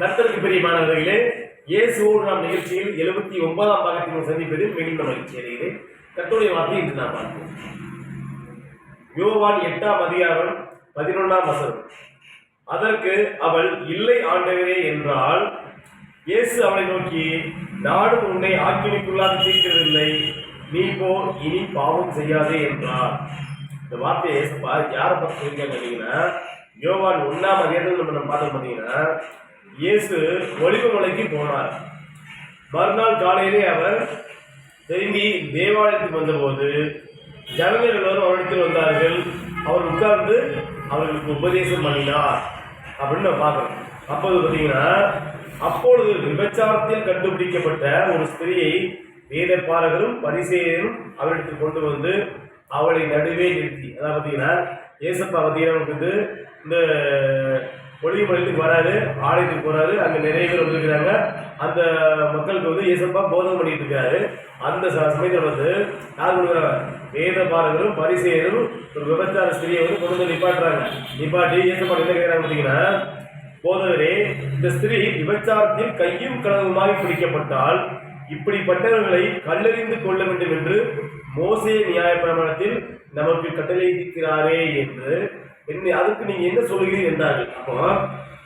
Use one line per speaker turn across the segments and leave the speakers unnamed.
கர்த்தருக்கு பிரியமானவர்களே, இயேசுவோடு நாம் நிகழ்ச்சியில் 79ஆம் பாகத்தினை சந்திப்பதில் மிகுந்த மகிழ்ச்சி அடைகிறேன். கர்த்தருடைய வார்த்தை இன்று நாம் பார்ப்போம். யோவான் 8ஆம் அதிகாரம் 11ஆம் வசனம். அதற்கு அவள், இல்லை ஆண்டவரே என்றால், இயேசு அவளை நோக்கி, நானும் உன்னை ஆக்கினைக்குள்ளாக தீர்க்கிறதில்லை, நீ போ, இனி பாவம் செய்யாதே என்றார். இந்த வார்த்தையை இயேசுப்பா யாரை பார்த்து சொல்லியிருக்காங்க பார்த்தீங்கன்னா, யோவான் 1ஆம் அதிகாரத்தில் நம்ம பார்த்தோம் பார்த்தீங்கன்னா, இயேசு ஒலிவமலைக்கு போனார். மறுநாள் காலையிலே அவர் திரும்பி தேவாலயத்துக்கு வந்தபோது ஜனங்கள் எல்லோரும் அவரிடத்தில் வந்தார்கள். அவர் உட்கார்ந்து அவர்களுக்கு உபதேசம் பண்ணினார் அப்படின்னு நம்ம பார்க்குறோம். அப்போது பார்த்தீங்கன்னா, அப்பொழுது விபச்சாரத்தில் கண்டுபிடிக்கப்பட்ட ஒரு ஸ்திரியை வேதபாரகரும் பரிசேயரும் அவரிடத்தில் கொண்டு வந்து அவளை நடுவே நிறுத்தி, அதாவது பார்த்தீங்கன்னா ஏசப்பா பார்த்தீங்கன்னா இந்த ஒளிமலைக்கு வராரு, ஆலயத்துக்கு போறாரு, அங்கே நிறைய பேர் வந்துருக்கிறாங்க. அந்த மக்களுக்கு வந்து ஏசப்பா போதனை பண்ணிட்டு இருக்காரு. அந்த சமயத்தில் வந்து யார் கொடுக்குறாங்க? வேதபாரகரும் பரிசேயரும் ஒரு விபச்சார ஸ்திரியை வந்து கொண்டு வந்து நிப்பாட்டி ஏசப்பா என்ன கேட்குறாங்க பார்த்தீங்கன்னா, போதவரே, இந்த ஸ்திரீ விபச்சாரத்தில் கையும் களவுமாய் பிடிக்கப்பட்டால் இப்படிப்பட்டவர்களை கல்லெறிந்து கொள்ள வேண்டும் என்று மோசே நியாயப்பிரமாணத்தில் நமக்கு கட்டளையிட்டிருக்கிறாரே என்று அதுக்கு நீங்க என்ன சொல்லுகிறீர்கள் என்றார்கள். அப்போ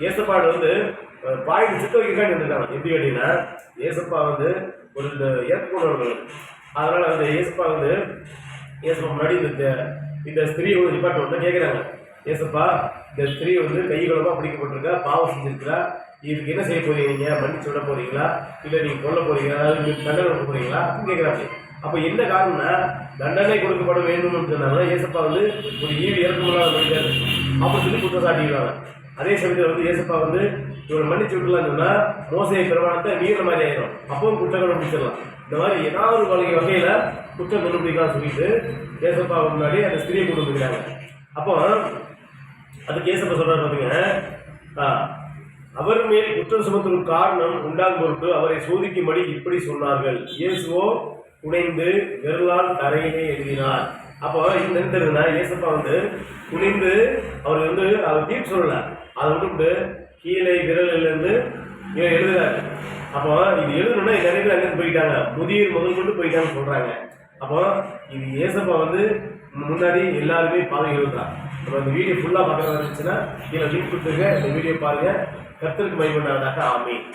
ஏசப்பாடு வந்து பாயிண்ட் சித்த வைக்கிறான்னு இருந்திருக்காங்க. எப்படி கேட்டீங்கன்னா, ஏசப்பா வந்து ஒரு இந்த ஏற்புணர்வுகள், அதனால வந்து ஏசப்பா முன்னாடி இந்த ஸ்திரீயை வந்து டிபார்ட்மெண்ட் வந்து கேட்குறாங்க, ஏசப்பா இந்த ஸ்திரீ வந்து கைகளமாக பிடிக்கப்பட்டிருக்கா, பாவம் செஞ்சிருக்கிறா, இதுக்கு என்ன செய்ய போறீங்க? நீங்கள் மன்னிச்சு விட போறீங்களா, இல்லை நீங்கள் கொல்ல போறீங்களா, அதாவது நீங்கள் தண்டனை கொடுக்க போறீங்களா அப்படின்னு கேட்குறாங்க. அப்போ என்ன காரணம்னா, தண்டனை கொடுக்கப்பட வேண்டும் சொன்னாங்க. ஏசப்பா வந்து ஒரு ஈவு இறக்கமுள்ளாத மனிதர் அப்படி சொல்லி குற்றம் சாட்டிக்கிறாங்க. அதே சமயத்தில் வந்து ஏசப்பா வந்து இவரை மன்னிச்சு விட்டுலான்னு சொன்னால் மோசையை பிரமாணத்தை மீற மாதிரி ஆயிடும், அப்பவும் குற்றம் கண்டுபிடிச்சிடலாம். இந்த மாதிரி ஏதாவது ஒரு வகையில் குற்றம் கண்டுபிடிக்கலாம்னு சொல்லிட்டு ஏசப்பா முன்னாடி அந்த ஸ்திரியை கொண்டு வந்துக்கிறாங்க. அப்போ அதுக்கு ஏசப்பா சொல்றாரு பார்த்தீங்க, அவர் மேல் குற்றம் சுமத்தும் காரணம் உண்டாகும் பொருட்டு அவரை சோதிக்கும்படி இப்படி சொன்னார்கள். இயேசுவோ குனிந்து விரலால் தரையிலே எழுதினார். அப்போ இந்த தெரியுதுன்னா, ஏசப்பா வந்து குனிந்து அவர் வந்து அவர் தீர்ப்பு சொல்லல, அதை விட்டு கீழே விரலிலிருந்து எழுதுறாரு. அப்போ இது எழுதணும்னா நிறைய பேர் அங்கே போயிட்டாங்க, முதியோர் முதல் கொண்டு போயிட்டாங்கன்னு சொல்றாங்க. அப்போ இது ஏசப்பா வந்து முன்னாடி எல்லாருமே பாதை எழுதுறான். இப்போ இந்த வீடியோ ஃபுல்லாக பார்க்குறதா இருந்துச்சுன்னா கீழே லிங்க் கொடுத்துருங்க, இந்த வீடியோ பாருங்க. கர்த்தருக்கு மகிமை உண்டாவதாக. ஆமென்.